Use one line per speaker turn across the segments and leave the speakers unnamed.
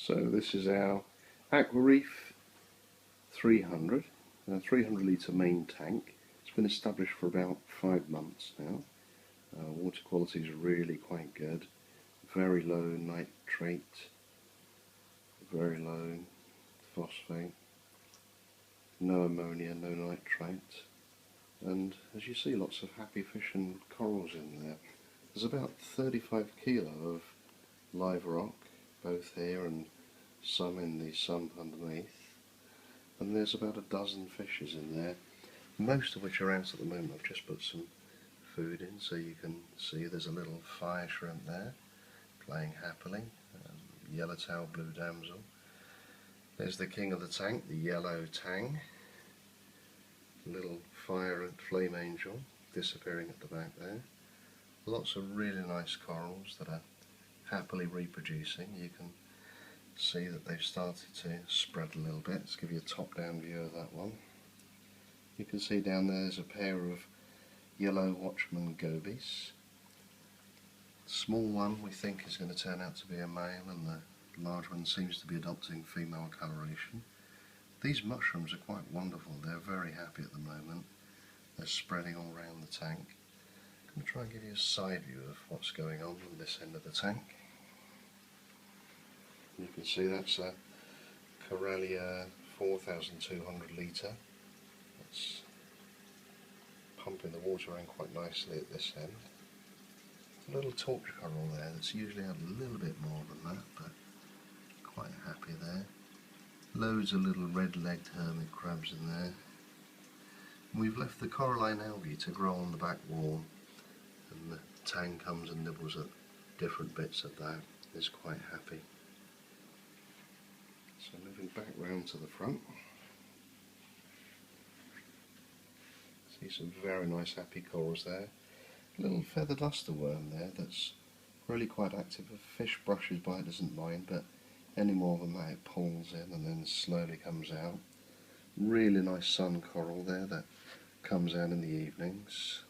So this is our Aquareef 300, a 300 litre main tank. It's been established for about 5 months now. Water quality is really quite good. Very low nitrate, very low phosphate, no ammonia, no nitrate, and as you see, lots of happy fish and corals in there. There's about 35 kilo of live rock, both here and some in the sump underneath, and there's about a dozen fishes in there, most of which are out at the moment. I've just put some food in so you can see there's a little fire shrimp there playing happily, yellowtail blue damsel. There's the king of the tank, the yellow tang, little fire and flame angel disappearing at the back there. Lots of really nice corals that are happily reproducing. You can see that they've started to spread a little bit. Let's give you a top-down view of that one. You can see down there there's a pair of yellow watchman gobies. The small one we think is going to turn out to be a male, and the large one seems to be adopting female coloration. These mushrooms are quite wonderful. They're very happy at the moment. They're spreading all around the tank. I'm going to try and give you a side view of what's going on this end of the tank. You can see that's a Corallia 4,200 litre. It's pumping the water around quite nicely at this end. A little torch coral there that's usually had a little bit more than that, but quite happy there. Loads of little red-legged hermit crabs in there. And we've left the coralline algae to grow on the back wall, and the tang comes and nibbles at different bits of that. It's quite happy. So moving back round to the front, see some very nice happy corals there. A little feathered lusterworm there that's really quite active. If a fish brushes by it doesn't mind, but any more than that it pulls in and then slowly comes out. Really nice sun coral there that comes out in the evenings.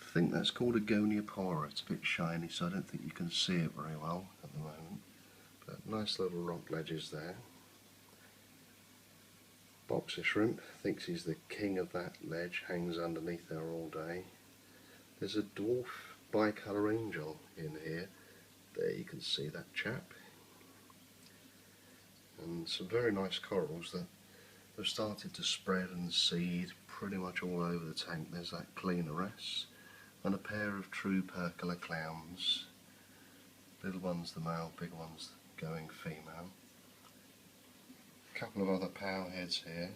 I think that's called a goniopora. It's a bit shiny, so I don't think you can see it very well at the moment. But nice little rock ledges there. Boxer shrimp thinks he's the king of that ledge, hangs underneath there all day. There's a dwarf bicolour angel in here. There you can see that chap. And some very nice corals that have started to spread and seed pretty much all over the tank. There's that cleaneress and a pair of true percola clowns. Little one's the male, big one's going female. A couple of other powheads here.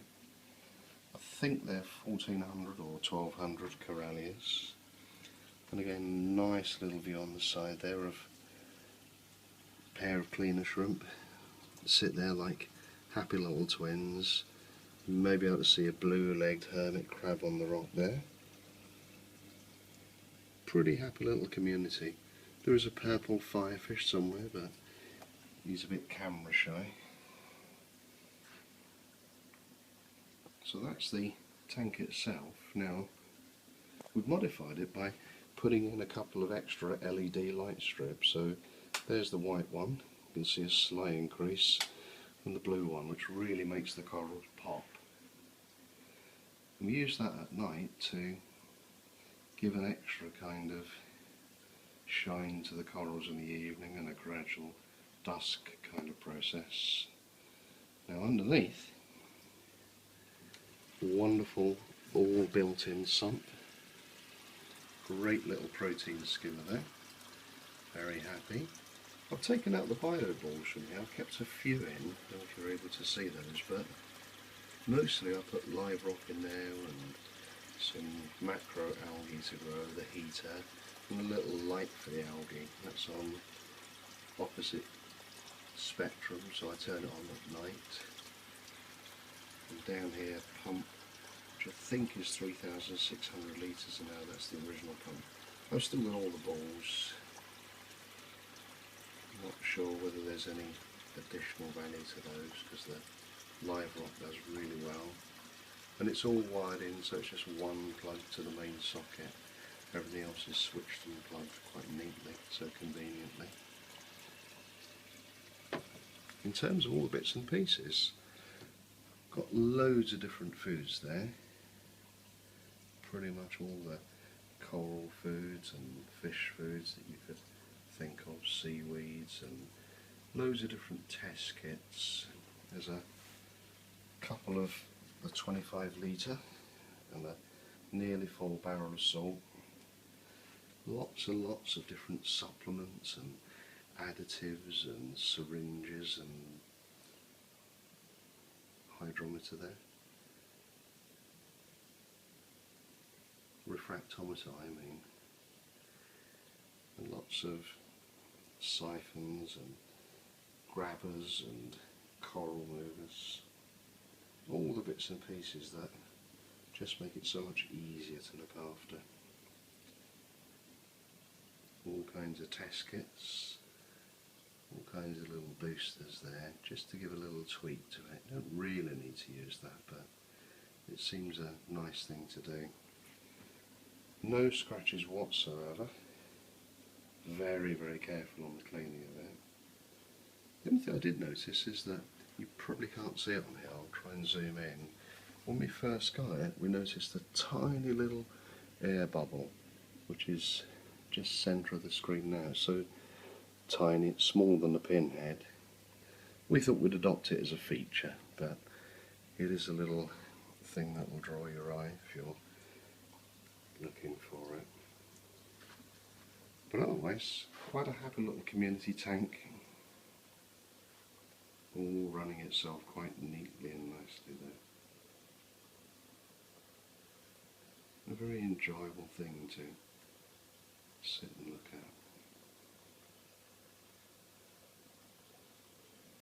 I think they're 1400 or 1200 Corallias. And again, nice little view on the side there of a pair of cleaner shrimp. Sit there like happy little twins. You may be able to see a blue-legged hermit crab on the rock there. Pretty happy little community. There is a purple firefish somewhere, but he's a bit camera shy. So that's the tank itself. Now, we've modified it by putting in a couple of extra LED light strips. So there's the white one. You can see a slight increase, and the blue one, which really makes the corals pop. And we use that at night to give an extra kind of shine to the corals in the evening and a gradual dusk kind of process. Now underneath, wonderful all built-in sump. Great little protein skimmer there. Very happy. I've taken out the bio balls from here. I've kept a few in. I don't know if you're able to see those, but mostly I put live rock in there and some macro algae to grow, the heater, and a little light for the algae. That's on opposite spectrum, so I turn it on at night. And down here, pump, which I think is 3,600 litres an hour. That's the original pump. I've still got all the balls. Not sure whether there's any additional value to those, because the live rock does really well. And it's all wired in, so it's just one plug to the main socket. Everything else is switched and plugged quite neatly, so conveniently. in terms of all the bits and pieces, got loads of different foods there. Pretty much all the coral foods and fish foods that you could think of, seaweeds, and loads of different test kits. There's a couple of the 25 litre and a nearly full barrel of salt. Lots and lots of different supplements and additives and syringes and hydrometer there. Refractometer, I mean. And lots of siphons and grabbers and coral movers. All the bits and pieces that just make it so much easier to look after. All kinds of test kits, all kinds of little boosters there, just to give a little tweak to it. You don't really need to use that, but it seems a nice thing to do. No scratches whatsoever. Very, very careful on the cleaning of it. The only thing I did notice is that you probably can't see it on here. I'll try and zoom in. When we first got it, we noticed a tiny little air bubble, which is just centre of the screen now. So tiny, it's smaller than a pinhead. We thought we'd adopt it as a feature, but it is a little thing that will draw your eye if you're looking for it. But otherwise, quite a happy little community tank, all running itself quite neatly and nicely there. A very enjoyable thing to sit and look at.